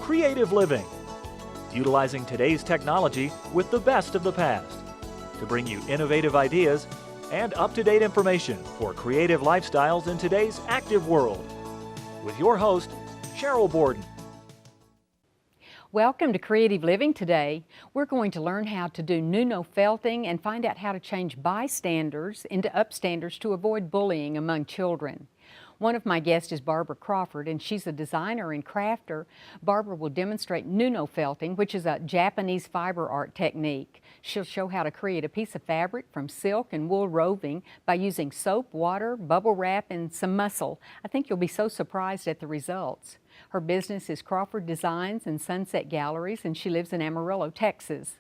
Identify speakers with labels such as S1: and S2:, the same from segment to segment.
S1: creative living, utilizing today's technology with the best of the past to bring you innovative ideas and up-to-date information for creative lifestyles in today's active world. With your host, Sheryl Borden.
S2: Welcome to Creative Living today. We're going to learn how to do Nuno felting and find out how to change bystanders into upstanders to avoid bullying among children. One of my guests is Barbara Crawford, and she's a designer and crafter. Barbara will demonstrate Nuno felting, which is a Japanese fiber art technique. She'll show how to create a piece of fabric from silk and wool roving by using soap, water, bubble wrap, and some muscle. I think you'll be so surprised at the results. Her business is Crawford Designs and Sunset Galleries, and she lives in Amarillo, Texas.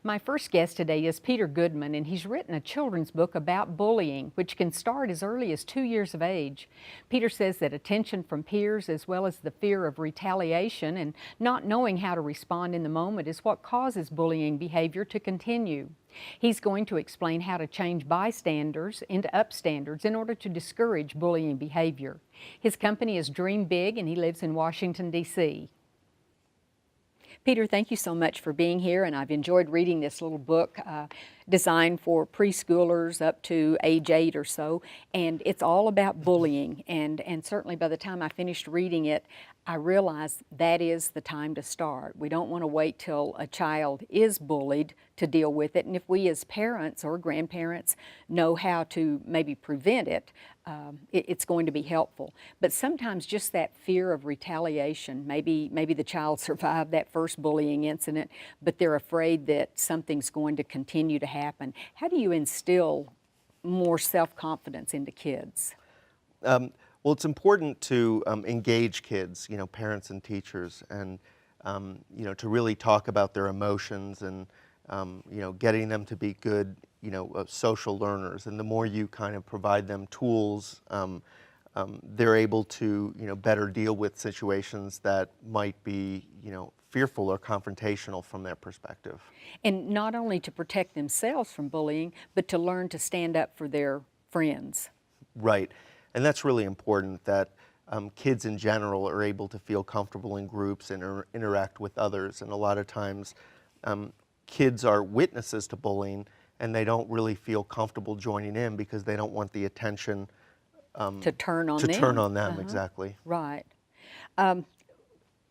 S2: My first guest today is Peter Goodman, and he's written a children's book about bullying, which can start as early as 2 years of age. Peter says that attention from peers, as well as the fear of retaliation and not knowing how to respond in the moment, is what causes bullying behavior to continue. He's going to explain how to change bystanders into upstanders in order to discourage bullying behavior. His company is Dream Big, and he lives in Washington, D.C. Peter, thank you so much for being here, and I've enjoyed reading this little book designed for preschoolers up to age 8 or so, and it's all about bullying, and certainly by the time I finished reading it, I realized that is the time to start. We don't want to wait till a child is bullied to deal with it, and if we as parents or grandparents know how to maybe prevent it, it's going to be helpful. But sometimes just that fear of retaliation, maybe the child survived that first bullying incident, but they're afraid that something's going to continue to happen. How do you instill more self-confidence into kids?
S3: Well, it's important to engage kids, parents and teachers, and to really talk about their emotions and getting them to be good social learners. And the more you kind of provide them tools, they're able to better deal with situations that might be fearful or confrontational from their perspective. And
S2: not only to protect themselves from bullying, but to learn to stand up for their friends.
S3: Right. And that's really important, that kids in general are able to feel comfortable in groups and interact with others. And a lot of times kids are witnesses to bullying, and they don't really feel comfortable joining in because they don't want the attention
S2: to turn on them.
S3: Exactly.
S2: Right.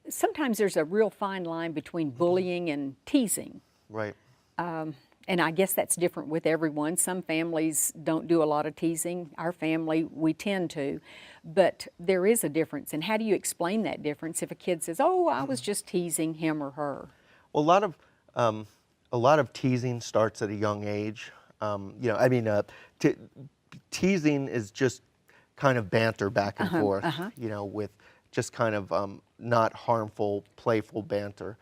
S2: Sometimes there's a real fine line between bullying and teasing.
S3: Right.
S2: And I guess that's different with everyone. Some families don't do a lot of teasing. Our family, we tend to. But there is a difference. And how do you explain that difference if a kid says, "Oh, I was just teasing him or her"?
S3: Well, a lot of teasing starts at a young age. Teasing is just kind of banter back and forth, with just kind of not harmful, playful banter.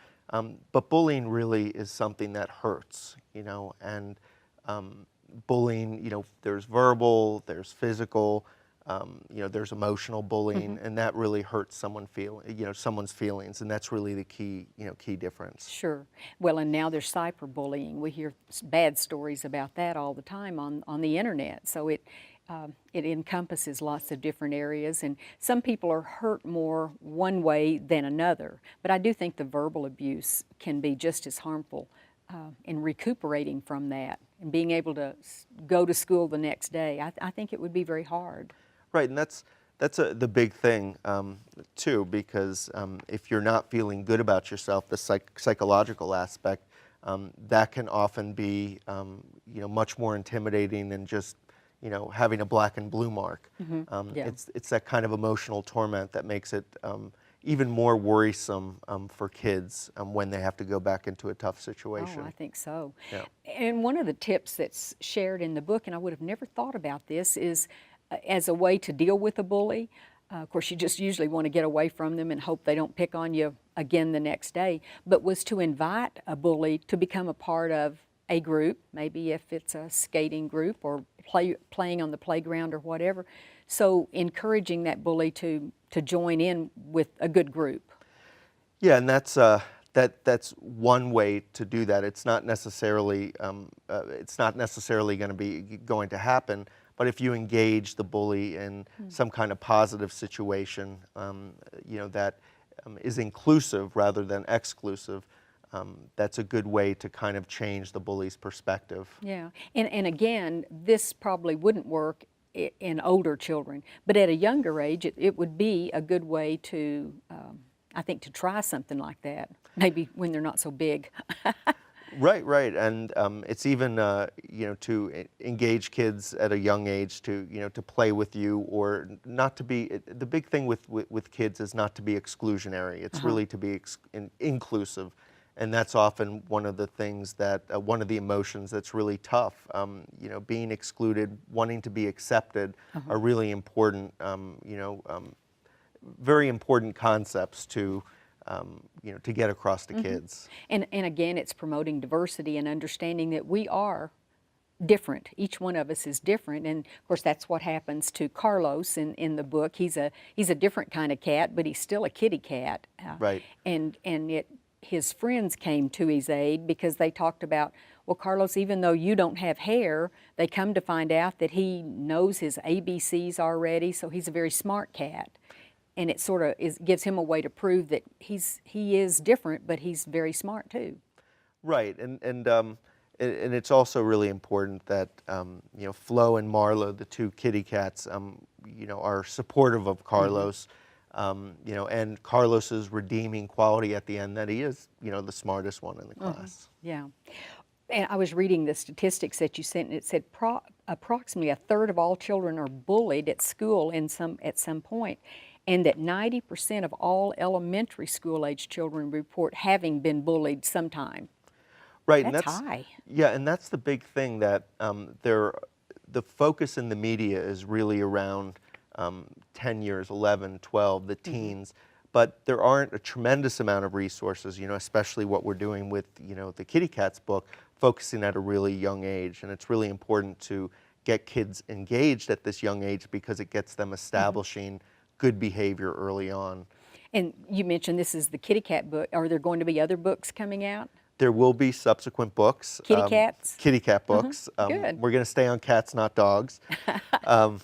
S3: But bullying really is something that hurts, and bullying, there's verbal, there's physical, there's emotional bullying, and that really hurts someone's feelings, and that's really the key difference.
S2: Sure. Well, and now there's cyberbullying. We hear bad stories about that all the time on the internet. So it encompasses lots of different areas, and some people are hurt more one way than another. But I do think the verbal abuse can be just as harmful in recuperating from that and being able to go to school the next day. I think it would be very hard.
S3: Right, and that's the big thing too, because if you're not feeling good about yourself, the psychological aspect, that can often be much more intimidating than just having a black and blue mark. It's that kind of emotional torment that makes it even more worrisome for kids when they have to go back into a tough situation.
S2: Oh, I think so.
S3: Yeah.
S2: And one of the tips that's shared in the book, and I would have never thought about this, is as a way to deal with a bully. Of course, you just usually want to get away from them and hope they don't pick on you again the next day, but was to invite a bully to become a part of a group, maybe if it's a skating group or playing on the playground or whatever. So encouraging that bully to join in with a good group.
S3: Yeah, and that's one way to do that. It's not necessarily going to happen. But if you engage the bully in some kind of positive situation, that is inclusive rather than exclusive, that's a good way to kind of change the bully's perspective.
S2: Yeah, and again, this probably wouldn't work in older children, but at a younger age, it would be a good way to, I think, to try something like that, maybe when they're not so big.
S3: Right, right, and it's even to engage kids at a young age to to play with you, or not to be. The big thing with kids is not to be exclusionary. It's really to be inclusive, and that's often one of the things that one of the emotions that's really tough. Being excluded, wanting to be accepted, are really important. Very important concepts to. To get across to kids.
S2: And again, it's promoting diversity and understanding that we are different. Each one of us is different, and of course that's what happens to Carlos in the book. He's a different kind of cat, but he's still a kitty cat.
S3: Right.
S2: And his friends came to his aid because they talked about, well, Carlos, even though you don't have hair, they come to find out that he knows his ABCs already, so he's a very smart cat. And it sort of gives him a way to prove that he is different, but he's very smart too.
S3: Right, and it's also really important that Flo and Marlo, the two kitty cats, are supportive of Carlos, and Carlos's redeeming quality at the end that he is the smartest one in the class.
S2: Yeah, and I was reading the statistics that you sent, and it said approximately 1/3 of all children are bullied at school at some point. And that 90% of all elementary school-age children report having been bullied sometime.
S3: Right,
S2: that's
S3: and that's
S2: high.
S3: Yeah, and that's the big thing that the focus in the media is really around 10 years, 11, 12, the teens. But there aren't a tremendous amount of resources, especially what we're doing with the Kitty Cats book, focusing at a really young age, and it's really important to get kids engaged at this young age because it gets them establishing good behavior early on.
S2: And you mentioned this is the Kitty Cat book. Are there going to be other books coming out?
S3: There will be subsequent books.
S2: Kitty cats?
S3: Kitty cat books.
S2: Good.
S3: We're going to stay on cats, not dogs. But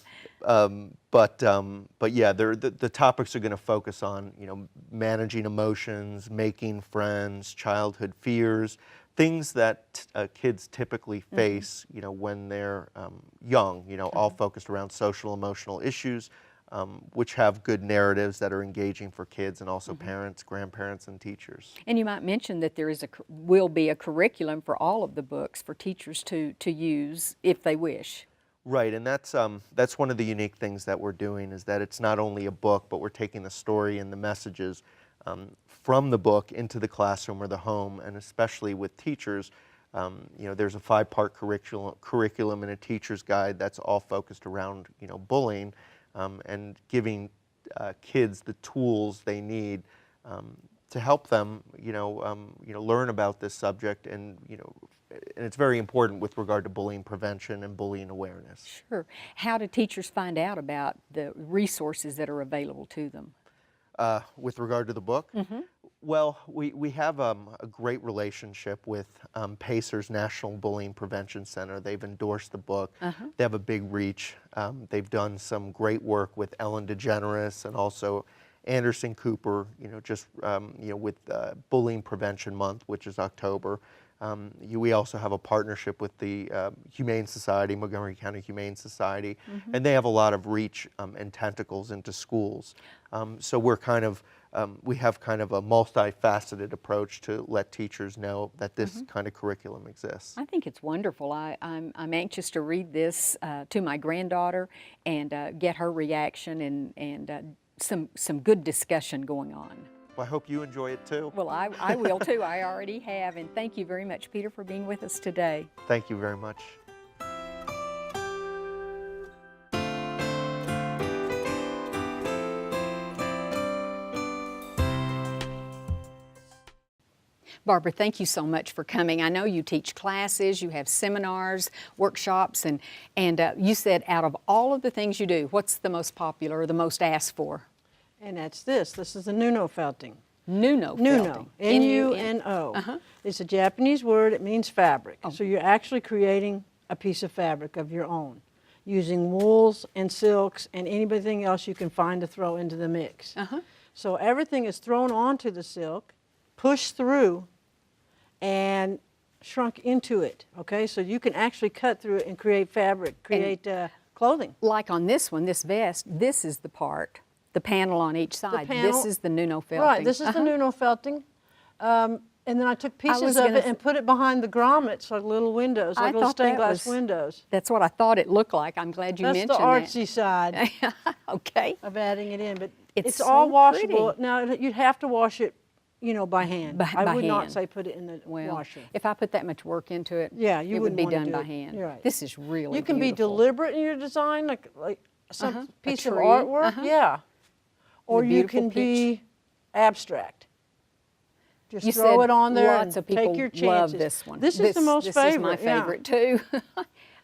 S3: yeah, the topics are going to focus on managing emotions, making friends, childhood fears, things that kids typically face when they're young. All focused around social emotional issues. Which have good narratives that are engaging for kids and also parents, grandparents, and teachers.
S2: And you might mention that there will be a curriculum for all of the books for teachers to use if they wish.
S3: Right, and that's one of the unique things that we're doing, is that it's not only a book, but we're taking the story and the messages from the book into the classroom or the home, and especially with teachers. There's a 5-part curriculum and a teacher's guide that's all focused around bullying. And giving kids the tools they need to help them, learn about this subject, and and it's very important with regard to bullying prevention and bullying awareness.
S2: Sure. How do teachers find out about the resources that are available to them?
S3: With regard to the book? Well, we have a great relationship with PACER's National Bullying Prevention Center. They've endorsed the book. They have a big reach. They've done some great work with Ellen DeGeneres and also Anderson Cooper, with Bullying Prevention Month, which is October. We also have a partnership with the Humane Society, Montgomery County Humane Society, and they have a lot of reach and tentacles into schools. So we're we have kind of a multifaceted approach to let teachers know that this kind of curriculum exists.
S2: I think it's wonderful. I'm anxious to read this to my granddaughter and get her reaction and some good discussion going on.
S3: Well, I hope you enjoy it too.
S2: Well, I will too. I already have. And thank you very much, Peter, for being with us today.
S3: Thank you very much.
S2: Barbara, thank you so much for coming. I know you teach classes, you have seminars, workshops, and you said out of all of the things you do, what's the most popular or the most asked for?
S4: And that's this. This is the Nuno felting.
S2: Nuno felting.
S4: Nuno. N-U-N-O. It's a Japanese word. It means fabric. So you're actually creating a piece of fabric of your own, using wools and silks and anything else you can find to throw into the mix. So everything is thrown onto the silk, pushed through, and shrunk into it, okay? So you can actually cut through it and create fabric, create clothing.
S2: Like on this one, this vest, this is the part, the panel on each side.
S4: panel-
S2: This is the Nuno felting.
S4: Right, this is the Nuno felting. And then I took pieces of it and put it behind the grommets, like little windows, like little stained glass windows.
S2: That's what I thought it looked like. I'm glad you mentioned that.
S4: That's the artsy side
S2: Okay.
S4: of adding it in, but
S2: It's
S4: it's
S2: so
S4: all washable.
S2: pretty.
S4: Now, you'd have to wash it, you know, by hand. I would not
S2: hand.
S4: say put it in the
S2: Well,
S4: washer.
S2: if I put that much work into it,
S4: Yeah, you
S2: it would
S4: wouldn't
S2: be
S4: wanna
S2: done
S4: do
S2: by
S4: it.
S2: hand.
S4: You're right.
S2: This is really
S4: You can be
S2: beautiful.
S4: deliberate in your design, like some piece of
S2: tree,
S4: artwork, yeah. Or you
S2: beautiful
S4: can be abstract. Just
S2: You
S4: throw
S2: said
S4: it on there
S2: lots
S4: and
S2: of people
S4: take your chances.
S2: love this one.
S4: This is the most
S2: this
S4: favorite.
S2: This is my favorite too.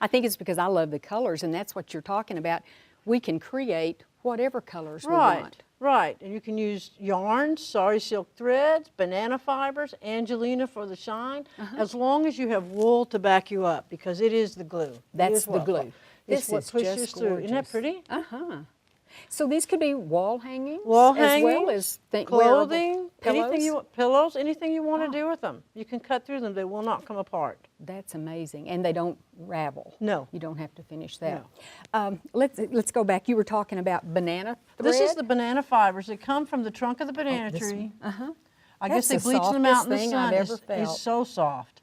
S2: I think it's because I love the colors, and that's what you're talking about. We can create whatever colors we
S4: Right,
S2: want.
S4: right. And you can use yarns, sari silk threads, banana fibers, Angelina for the shine, as long as you have wool to back you up, because it is the glue. It
S2: That's
S4: is
S2: the
S4: what-
S2: glue.
S4: It's
S2: This
S4: what
S2: is
S4: pushes
S2: just
S4: through. Isn't that
S2: gorgeous.
S4: pretty?
S2: Uh-huh. So these could be wall hangings,
S4: Wall
S2: as
S4: hangings,
S2: well as
S4: clothing,
S2: pillows.
S4: anything you want, pillows, anything you want to do with them. You can cut through them; they will not come apart.
S2: That's amazing, and they don't ravel.
S4: No.
S2: You don't have to finish that. Let's go back. You were talking about banana thread.
S4: This is the banana fibers that come from the trunk of the banana
S2: this
S4: tree.
S2: Uh-huh.
S4: I guess they
S2: That's the
S4: bleach them out in the
S2: softest thing
S4: sun.
S2: I've ever
S4: It's
S2: felt.
S4: so soft.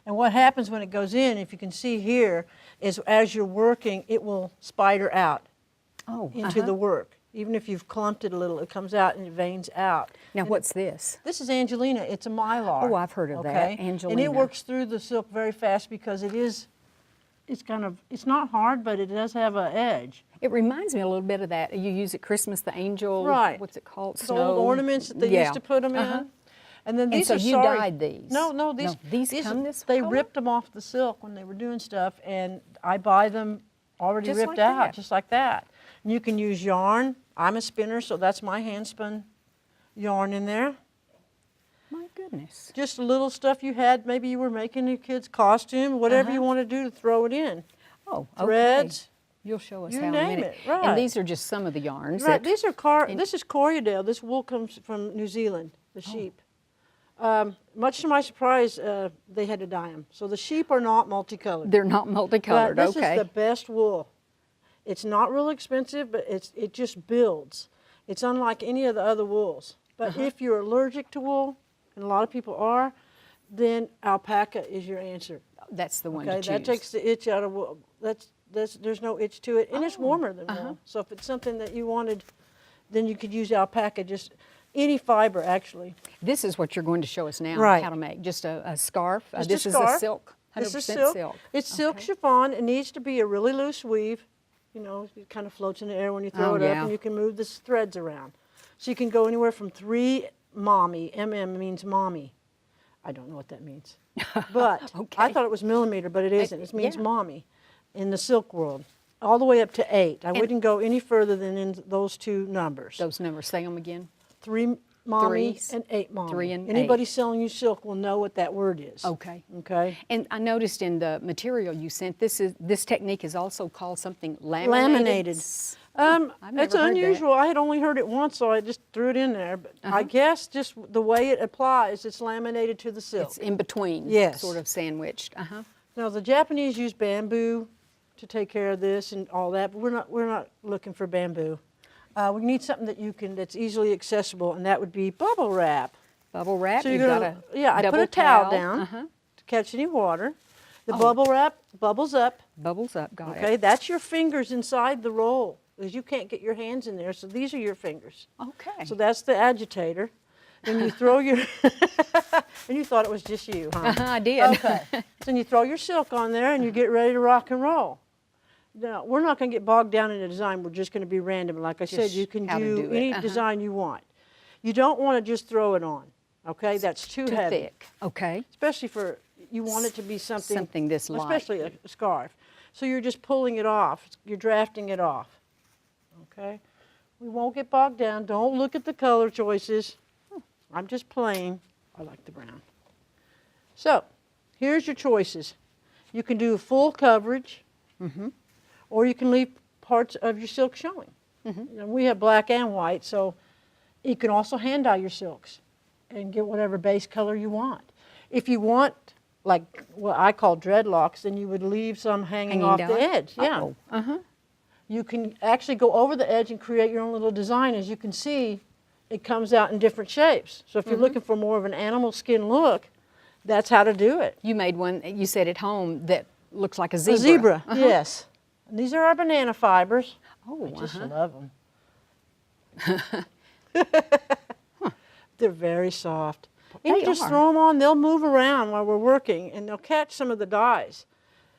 S4: And what happens when it goes in, if you can see here, is as you're working, it will spider out into the work. Even if you've clumped it a little, it comes out and it veins out.
S2: Now,
S4: And
S2: what's this?
S4: This is Angelina. It's a mylar.
S2: Oh, I've heard of that,
S4: okay? And
S2: Angelina.
S4: it works through the silk very fast because it's not hard, but it does have an edge.
S2: It reminds me a little bit of that. You use it Christmas, the angel.
S4: Right.
S2: What's it called?
S4: The
S2: Snow.
S4: old ornaments that they
S2: Yeah.
S4: used to put them in. And then these
S2: so
S4: are
S2: you
S4: sari.
S2: dyed these?
S4: No,
S2: these come this
S4: They
S2: color?
S4: ripped them off the silk when they were doing stuff, and I buy them already
S2: Just
S4: ripped
S2: like
S4: out,
S2: that.
S4: just like that. And you can use yarn. I'm a spinner, so that's my hand spun yarn in there.
S2: My goodness.
S4: Just little stuff you had. Maybe you were making your kid's costume, whatever you want to do to throw it in.
S2: Oh, okay.
S4: Threads.
S2: You'll show us
S4: You
S2: how in a
S4: name
S2: minute.
S4: it, right.
S2: And these are just some of the yarns.
S4: Right,
S2: that-
S4: these are this is Corriedale. This wool comes from New Zealand, the sheep. Much to my surprise, they had to dye them. So the sheep are not multicolored.
S2: They're not multicolored,
S4: But this
S2: okay.
S4: is the best wool. It's not real expensive, but it just builds. It's unlike any of the other wools. But if you're allergic to wool, and a lot of people are, then alpaca is your answer.
S2: That's the one
S4: Okay,
S2: to choose.
S4: that takes the itch out of wool. There's no itch to it, and it's warmer than wool. So if it's something that you wanted, then you could use alpaca. Just any fiber, actually.
S2: This is what you're going to show us now,
S4: Right.
S2: how to make. Just a scarf.
S4: Just
S2: This
S4: a
S2: is
S4: scarf.
S2: a silk, 100%
S4: This is silk. It's silk chiffon. It needs to be a really loose weave. You know, it kind of floats in the air when you throw
S2: Oh,
S4: it
S2: yeah.
S4: up, and you can move the threads around. So you can go anywhere from 3 mommy. MM means mommy. I don't know what that means. But
S2: Okay.
S4: I thought it was millimeter, but it isn't. It means
S2: yeah.
S4: mommy in the silk world. All the way up to 8. I wouldn't go any further than in those two numbers.
S2: Those numbers, say them again.
S4: 3 mommy
S2: Threes,
S4: and 8 mommy.
S2: 3 and
S4: Anybody
S2: 8.
S4: selling you silk will know what that word is.
S2: Okay.
S4: Okay.
S2: And I noticed in the material you sent, this technique is also called something laminated.
S4: Laminated.
S2: I've never
S4: It's
S2: heard that.
S4: unusual. I had only heard it once, so I just threw it in there. But I guess just the way it applies, it's laminated to the silk.
S2: It's in between,
S4: Yes.
S2: sort of sandwiched.
S4: Now the Japanese use bamboo to take care of this and all that, but we're not looking for bamboo. We need something that's easily accessible, and that would be bubble wrap.
S2: Bubble wrap,
S4: So
S2: you've
S4: you're
S2: got
S4: gonna,
S2: a
S4: yeah, I put
S2: double
S4: a towel
S2: towel.
S4: down to catch any water. The bubble wrap bubbles up.
S2: Bubbles up, got
S4: Okay,
S2: it.
S4: that's your fingers inside the roll, because you can't get your hands in there. So these are your fingers.
S2: Okay.
S4: So that's the agitator. Then you throw your, and you thought it was just you, huh?
S2: I did.
S4: Okay. Then you throw your silk on there and you get ready to rock and roll. Now, we're not going to get bogged down in a design. We're just going to be random. Like I said,
S2: Just
S4: you can
S2: how to
S4: do
S2: do it.
S4: any design you want. You don't want to just throw it on, okay? That's too
S2: Too
S4: heavy.
S2: thick. Okay.
S4: Especially you want it to be something.
S2: Something this light.
S4: Especially a scarf. So you're just pulling it off. You're drafting it off, okay? We won't get bogged down. Don't look at the color choices. I'm just playing. I like the brown. So, here's your choices. You can do full coverage, or you can leave parts of your silk showing. And we have black and white, so You can also hand dye your silks and get whatever base color you want. If you want, like what I call dreadlocks, then you would leave some hanging off
S2: down?
S4: the edge. Yeah.
S2: Oh, uh-huh.
S4: You can actually go over the edge and create your own little design. As you can see, it comes out in different shapes. So if you're looking for more of an animal skin look, that's how to do it.
S2: You made one, you said at home, that looks like a zebra.
S4: A zebra,
S2: Uh-huh.
S4: yes. And these are our banana fibers.
S2: Oh,
S4: I just
S2: uh-huh.
S4: love them. They're very soft. And
S2: They
S4: you just
S2: are.
S4: throw them on, they'll move around while we're working, and they'll catch some of the dyes.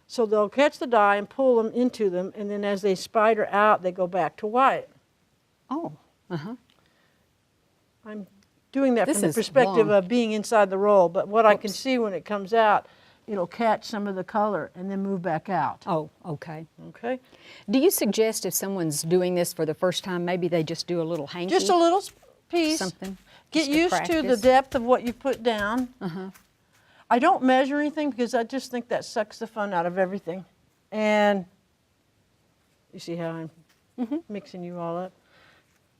S4: So they'll catch the dye and pull them into them, and then as they spider out, they go back to white.
S2: Oh, uh-huh.
S4: I'm doing that
S2: This
S4: from the
S2: is
S4: perspective
S2: long.
S4: of being inside the roll, but what I can
S2: Whoops.
S4: see when it comes out, it'll catch some of the color and then move back out.
S2: Oh, okay.
S4: Okay?
S2: Do you suggest if someone's doing this for the first time, maybe they just do a little hanky?
S4: Just a little piece.
S2: Something.
S4: Get
S2: just to
S4: used to the
S2: practice?
S4: depth of what you put down. I don't measure anything because I just think that sucks the fun out of everything. And you see how I'm mixing you all up?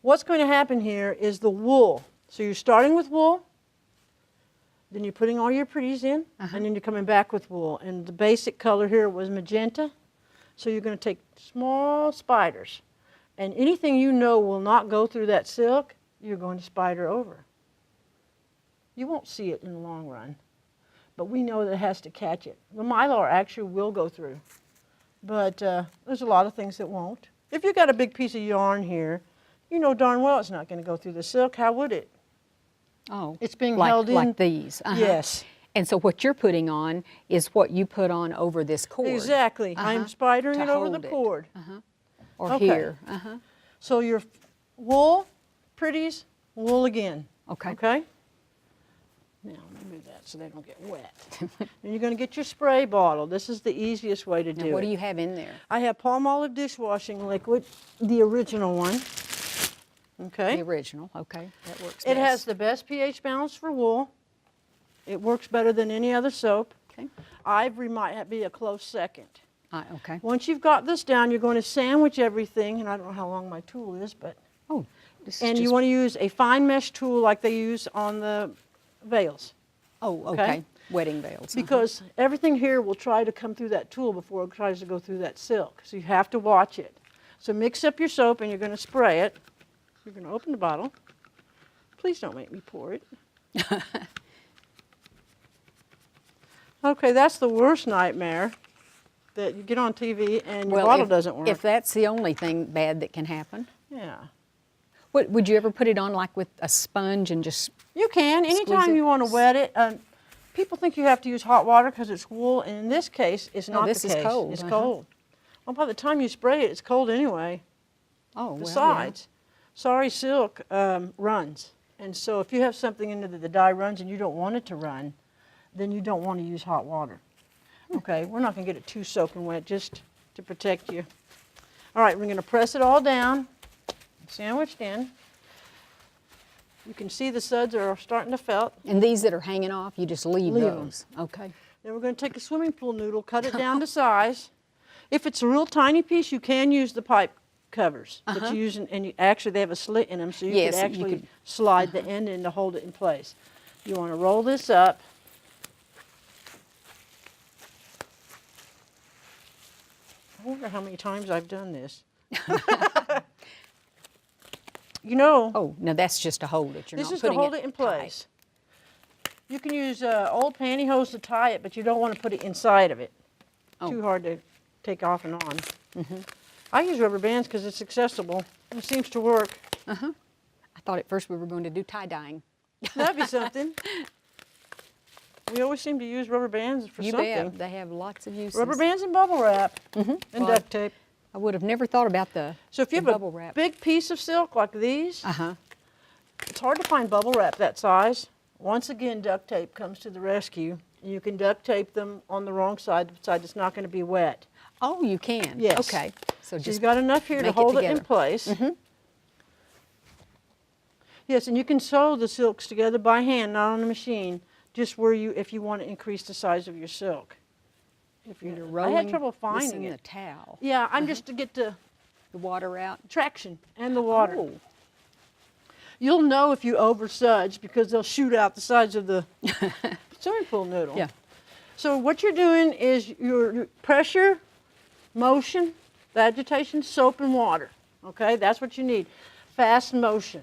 S4: What's going to happen here is the wool. So you're starting with wool, then you're putting all your pretties in, and then you're coming back with wool. And the basic color here was magenta. So you're going to take small spiders. And anything you know will not go through that silk, you're going to spider over. You won't see it in the long run, but we know that it has to catch it. The mylar actually will go through, but there's a lot of things that won't. If you've got a big piece of yarn here, you know darn well it's not going to go through the silk. How would it?
S2: Oh,
S4: It's being
S2: like,
S4: held in.
S2: like these. Uh-huh.
S4: Yes,
S2: And so what you're putting on is what you put on over this cord.
S4: exactly. I'm spidering
S2: To
S4: it over the
S2: hold it.
S4: cord.
S2: Or
S4: Okay.
S2: here.
S4: So your wool, pretties, wool again.
S2: Okay.
S4: Okay? Now, let me move that so they don't get wet. Then you're going to get your spray bottle. This is the easiest way to
S2: Now,
S4: do
S2: what
S4: it.
S2: do you have in there?
S4: I have palm olive dishwashing liquid, the original one. Okay?
S2: The original. Okay, that works
S4: It
S2: best.
S4: has the best pH balance for wool. It works better than any other soap.
S2: Okay.
S4: Ivory might be a close second.
S2: Okay.
S4: Once you've got this down, you're going to sandwich everything, and I don't know how long my tool is, but
S2: Oh, this is
S4: and you
S2: just-
S4: want to use a fine mesh tool like they use on the veils,
S2: Oh, okay.
S4: okay?
S2: Wedding veils.
S4: because everything here will try to come through that tool before it tries to go through that silk. So you have to watch it. So mix up your soap and you're going to spray it. You're going to open the bottle. Please don't make me pour it. Okay, that's the worst nightmare, that you get on TV and your bottle doesn't work.
S2: If that's the only thing bad that can happen.
S4: Yeah.
S2: What, would you ever put it on like with a sponge and just,
S4: You can, anytime
S2: it.
S4: you want to wet it. People think you have to use hot water because it's wool, and in this case, it's
S2: No,
S4: not
S2: this
S4: the
S2: is
S4: case.
S2: cold,
S4: It's
S2: uh-huh.
S4: cold. Well, by the time you spray it, it's cold anyway.
S2: oh, well, yeah.
S4: Besides, sorry silk runs. And so if you have something in there that the dye runs and you don't want it to run, then you don't want to use hot water. Okay, we're not going to get it too soaking wet, just to protect you. All right, we're going to press it all down, sandwiched in. You can see the suds are starting to felt.
S2: And these that are hanging off, you just leave
S4: Leave 'em.
S2: those. Okay.
S4: Then we're going to take a swimming pool noodle, cut it down to size. If it's a real tiny piece, you can use the pipe covers. But you use, and you, actually they have a slit in them, so you
S2: Yes,
S4: could
S2: you
S4: actually
S2: could-
S4: slide the end in to hold it in place. You want to roll this up. I wonder how many times I've done this. You know,
S2: Oh, now that's just to hold it. You're
S4: this
S2: not
S4: is to
S2: putting
S4: hold it in
S2: tight.
S4: place. You can use old pantyhose to tie it, but you don't want to put it inside of it.
S2: Oh.
S4: Too hard to take off and on. I use rubber bands because it's accessible. It seems to work.
S2: I thought at first we were going to do tie-dyeing.
S4: That'd be something. We always seem to use rubber bands for
S2: You
S4: something.
S2: bet. They have lots of uses.
S4: Rubber bands and bubble wrap and
S2: Well,
S4: duct tape.
S2: I would have never thought about the
S4: So if you
S2: the
S4: have
S2: bubble
S4: a
S2: wrap.
S4: big piece of silk like these,
S2: Uh-huh.
S4: it's hard to find bubble wrap that size. Once again, duct tape comes to the rescue. You can duct tape them on the wrong side, the side that's not going to be wet.
S2: Oh, you can?
S4: Yes.
S2: Okay. So
S4: So
S2: just
S4: you've got enough here to
S2: make it
S4: hold it in
S2: together.
S4: place. Yes, and you can sew the silks together by hand, not on a machine, just where you, if you want to increase the size of your silk. If
S2: you're
S4: I
S2: rolling
S4: had trouble
S2: this
S4: finding
S2: in
S4: it.
S2: the towel.
S4: Yeah, I'm just to get the
S2: The water out.
S4: traction and the water.
S2: Oh.
S4: You'll know if you oversudge because they'll shoot out the sides of the swimming pool noodle.
S2: Yeah.
S4: So what you're doing is your pressure, motion, the agitation, soap and water. Okay, that's what you need. Fast motion.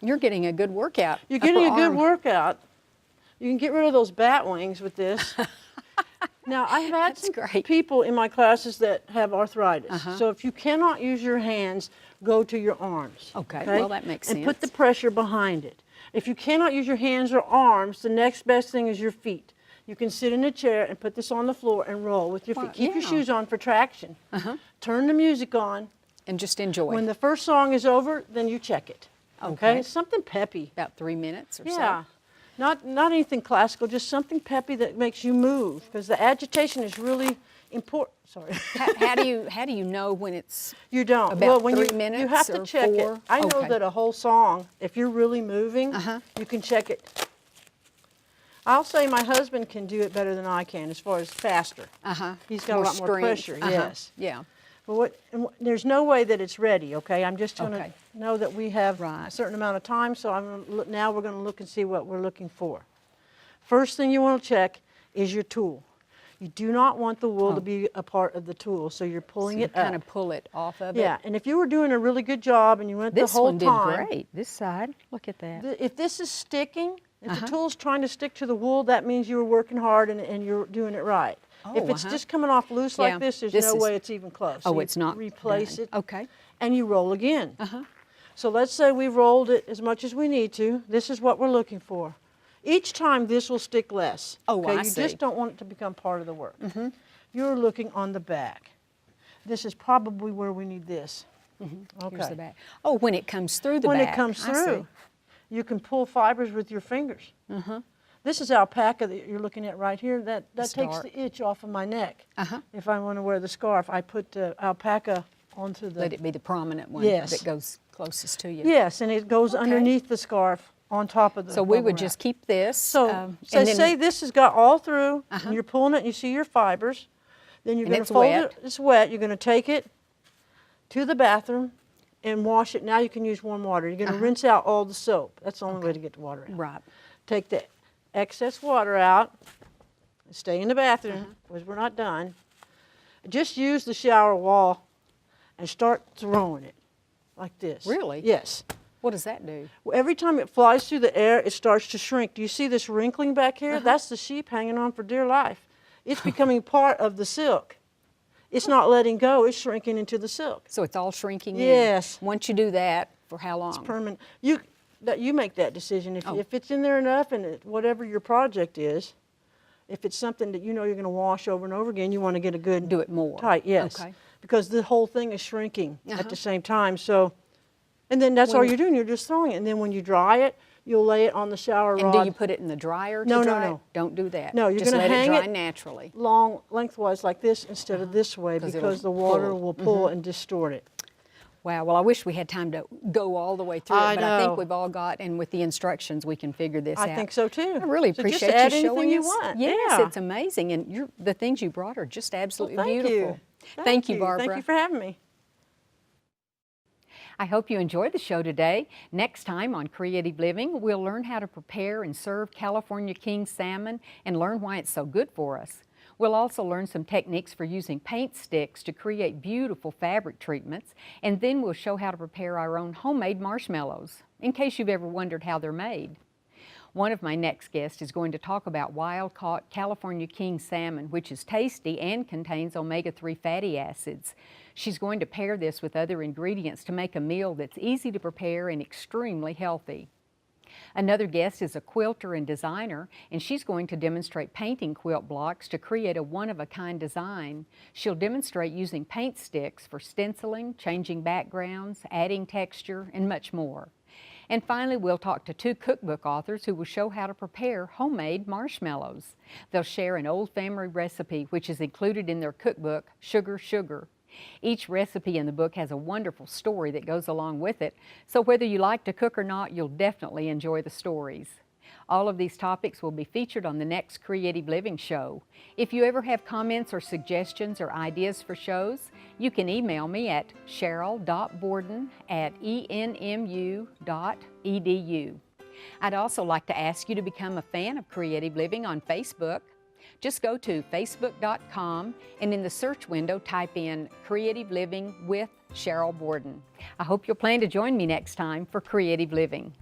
S2: You're getting a good workout.
S4: You're getting a
S2: upper
S4: good
S2: arm.
S4: workout. You can get rid of those bat wings with this. Now, I've had
S2: That's
S4: some
S2: great.
S4: people in my classes that have arthritis. So if you cannot use your hands, go to your arms.
S2: Okay, well, that makes
S4: And put the
S2: sense.
S4: pressure behind it. If you cannot use your hands or arms, the next best thing is your feet. You can sit in a chair and put this on the floor and roll with your feet.
S2: Wow,
S4: Keep your
S2: yeah.
S4: shoes on for traction. Turn the music on.
S2: And just enjoy.
S4: When the first song is over, then you check it.
S2: Okay.
S4: Something peppy.
S2: About 3 minutes or so.
S4: Yeah. Not anything classical, just something peppy that makes you move, because the agitation is really important. Sorry.
S2: How do you know when it's
S4: You don't.
S2: About
S4: Well, when
S2: 3
S4: you
S2: minutes
S4: have to
S2: or
S4: check
S2: 4?
S4: it. I know
S2: Okay.
S4: that a whole song, if you're really moving, you can check it. I'll say my husband can do it better than I can as far as faster. He's got a lot more
S2: strength.
S4: pressure. Yes.
S2: Yeah.
S4: But there's no way that it's ready, okay? I'm just going to
S2: Okay.
S4: know that we have
S2: Right.
S4: a certain amount of time, so now we're going to look and see what we're looking for. First thing you want to check is your tool. You do not want the wool to be a part of the tool, so you're pulling
S2: You
S4: it up.
S2: kind of pull it off of it.
S4: Yeah, and if you were doing a really good job and you went
S2: This
S4: the whole
S2: one did
S4: time,
S2: great. This side, look at that.
S4: if this is sticking, if the tool's trying to stick to the wool, that means you were working hard and you're doing it right. If it's just coming off loose
S2: Yeah,
S4: like this, there's
S2: this
S4: no
S2: is-
S4: way it's even close.
S2: Oh,
S4: So you
S2: it's not
S4: replace
S2: done.
S4: it.
S2: Okay.
S4: And you roll again. So let's say we've rolled it as much as we need to. This is what we're looking for. Each time this will stick less.
S2: Oh, I
S4: You
S2: see.
S4: just don't want it to become part of the work. You're looking on the back. This is probably where we need this. Okay.
S2: Here's the back. Oh, when it comes through the
S4: When
S2: back.
S4: it comes
S2: I see.
S4: through, you can pull fibers with your fingers. This is alpaca that you're looking at right here. That takes
S2: dark.
S4: the itch off of my neck. If I want to wear the scarf, I put alpaca onto the...
S2: Let it be the prominent one
S4: Yes.
S2: that goes closest to you.
S4: Yes, and it goes
S2: Okay.
S4: underneath the scarf on top of the
S2: So we
S4: bubble
S2: would
S4: wrap.
S2: just keep this.
S4: So,
S2: and
S4: say,
S2: then
S4: this has got all through, and you're pulling it, and you see your fibers. Then you're
S2: And
S4: going to
S2: it's
S4: fold
S2: wet.
S4: it. It's wet. You're going to take it to the bathroom and wash it. Now you can use warm water. You're going to rinse out all the soap. That's the only way to get the water out.
S2: Right.
S4: Take the excess water out. Stay in the bathroom because we're not done. Just use the shower wall and start throwing it like this.
S2: Really?
S4: Yes.
S2: What does that do?
S4: Every time it flies through the air, it starts to shrink. Do you see this wrinkling back here? That's the sheep hanging on for dear life. It's becoming part of the silk. It's not letting go. It's shrinking into the silk.
S2: So it's all shrinking
S4: Yes.
S2: in. Once you do that, for how long?
S4: It's permanent. You make that decision.
S2: Oh.
S4: If it's in there enough, and whatever your project is, if it's something that you know you're going to wash over and over again, you want to get a good
S2: Do it more.
S4: tight. Yes.
S2: Okay.
S4: Because the whole thing is shrinking at the same time. So, and then that's all
S2: When-
S4: you're doing. You're just throwing it, and then when you dry it, you'll lay it on the shower
S2: And
S4: rod.
S2: do you put it in the dryer to
S4: No, no,
S2: dry?
S4: no.
S2: Don't do that.
S4: No, you're
S2: Just
S4: gonna
S2: let
S4: hang
S2: it dry
S4: it
S2: naturally.
S4: long lengthwise like this instead of this way
S2: 'Cause
S4: because
S2: it'll
S4: the water
S2: pull.
S4: will pull and distort it.
S2: Wow, well, I wish we had time to go all the way through
S4: I
S2: it, but I
S4: know.
S2: think we've all got, and with the instructions, we can figure this out.
S4: I think so too.
S2: I really
S4: So just
S2: appreciate
S4: add
S2: you
S4: anything
S2: showing
S4: you
S2: us.
S4: want.
S2: Yes,
S4: Yeah.
S2: it's amazing, and the things you brought are just absolutely
S4: Thank
S2: beautiful.
S4: you.
S2: Thank you, Barbara.
S4: Thank you for having me.
S2: I hope you enjoyed the show today. Next time on Creative Living, we'll learn how to prepare and serve California king salmon and learn why it's so good for us. We'll also learn some techniques for using paint sticks to create beautiful fabric treatments, and then we'll show how to prepare our own homemade marshmallows, in case you've ever wondered how they're made. One of my next guests is going to talk about wild-caught California king salmon, which is tasty and contains omega-3 fatty acids. She's going to pair this with other ingredients to make a meal that's easy to prepare and extremely healthy. Another guest is a quilter and designer, and she's going to demonstrate painting quilt blocks to create a one-of-a-kind design. She'll demonstrate using paint sticks for stenciling, changing backgrounds, adding texture, and much more. And finally, we'll talk to two cookbook authors who will show how to prepare homemade marshmallows. They'll share an old family recipe which is included in their cookbook, Sugar Sugar. Each recipe in the book has a wonderful story that goes along with it, so whether you like to cook or not, you'll definitely enjoy the stories. All of these topics will be featured on the next Creative Living show. If you ever have comments or suggestions or ideas for shows, you can email me at cheryl.borden@enmu.edu. I'd also like to ask you to become a fan of Creative Living on Facebook. Just go to facebook.com and in the search window type in Creative Living with Sheryl Borden. I hope you'll plan to join me next time for Creative Living.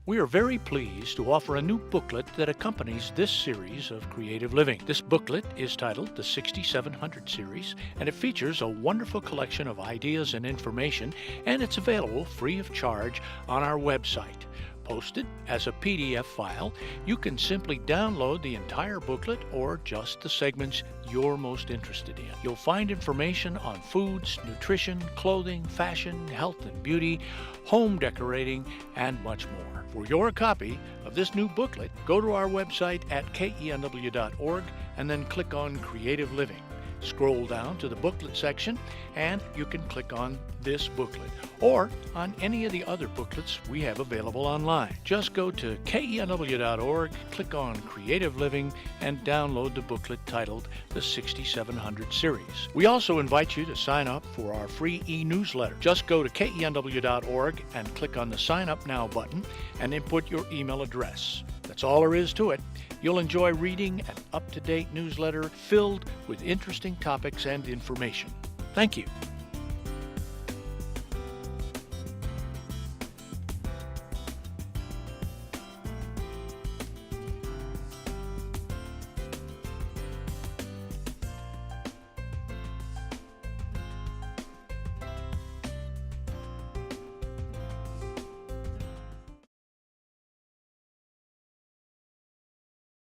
S5: We are very pleased to offer a new booklet that accompanies this series of Creative Living. This booklet is titled the 6700 Series, and it features a wonderful collection of ideas and information, and it's available free of charge on our website. Posted as a PDF file, you can simply download the entire booklet or just the segments you're most interested in. You'll find information on foods, nutrition, clothing, fashion, health and beauty, home decorating, and much more. For your copy of this new booklet, go to our website at kenw.org and then click on Creative Living. Scroll down to the booklet section and you can click on this booklet or on any of the other booklets we have available online. Just go to kenw.org, click on Creative Living, and download the booklet titled the 6700 Series. We also invite you to sign up for our free e-newsletter. Just go to kenw.org and click on the Sign Up Now button and input your email address. That's all there is to it. You'll enjoy reading an up-to-date newsletter filled with interesting topics and information. Thank you.